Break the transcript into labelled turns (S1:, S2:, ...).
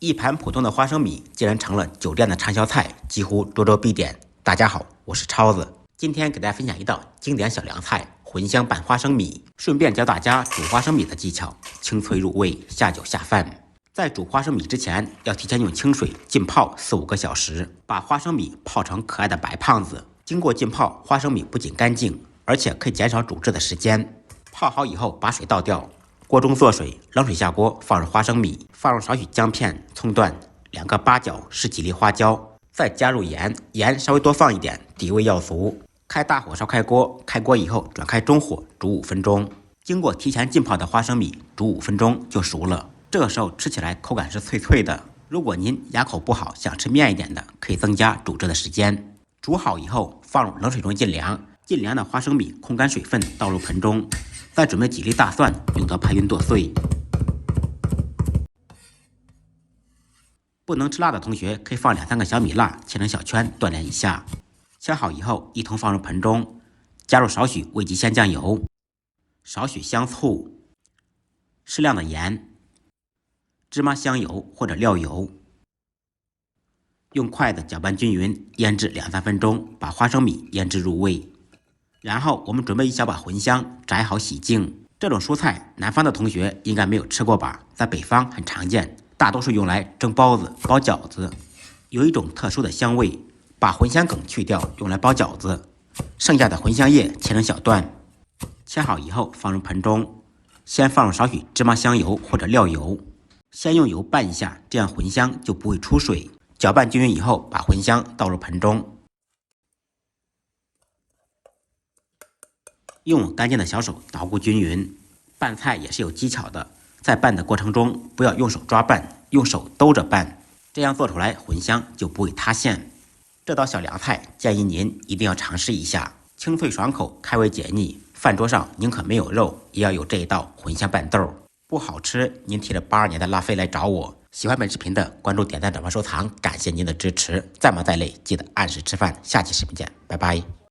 S1: 一盘普通的花生米竟然成了酒店的畅销菜，几乎桌桌必点。大家好，我是超子，今天给大家分享一道经典小凉菜——茴香拌花生米，顺便教大家煮花生米的技巧，清脆入味，下酒下饭。在煮花生米之前，要提前用清水浸泡4-5个小时，把花生米泡成可爱的白胖子。经过浸泡，花生米不仅干净，而且可以减少煮制的时间。泡好以后，把水倒掉。锅中做水，冷水下锅，放入花生米，放入少许姜片、葱段，2个八角，10几粒花椒，再加入盐，盐稍微多放一点，底味要足。开大火烧开锅，开锅以后转开中火煮5分钟。经过提前浸泡的花生米煮5分钟就熟了，这个时候吃起来口感是脆脆的。如果您牙口不好，想吃面一点的，可以增加煮制的时间。煮好以后放入冷水中浸凉，浸凉的花生米控干水分，倒入盆中。再准备几粒大蒜，用刀拍匀剁碎。不能吃辣的同学可以放2-3个小米辣，切成小圈锻炼一下。切好以后一同放入盆中，加入少许味极鲜酱油、少许香醋、适量的盐、芝麻香油或者料油，用筷子搅拌均匀，腌制2-3分钟，把花生米腌制入味。然后我们准备一小把茴香，摘好洗净。这种蔬菜，南方的同学应该没有吃过吧？在北方很常见，大多数用来蒸包子、包饺子，有一种特殊的香味。把茴香梗去掉，用来包饺子。剩下的茴香叶切成小段，切好以后放入盆中，先放入少许芝麻香油或者料油，先用油拌一下，这样茴香就不会出水。搅拌均匀以后，把茴香倒入盆中。用干净的小手捣鼓均匀。拌菜也是有技巧的，在拌的过程中不要用手抓拌，用手兜着拌，这样做出来茴香就不会塌陷。这道小凉菜建议您一定要尝试一下，清脆爽口，开胃解腻。饭桌上宁可没有肉，也要有这一道茴香拌豆。不好吃，您提着82年的拉菲来找我。喜欢本视频的，关注、点赞、转发、收藏，感谢您的支持。再忙再累，记得按时吃饭。下期视频见，拜拜。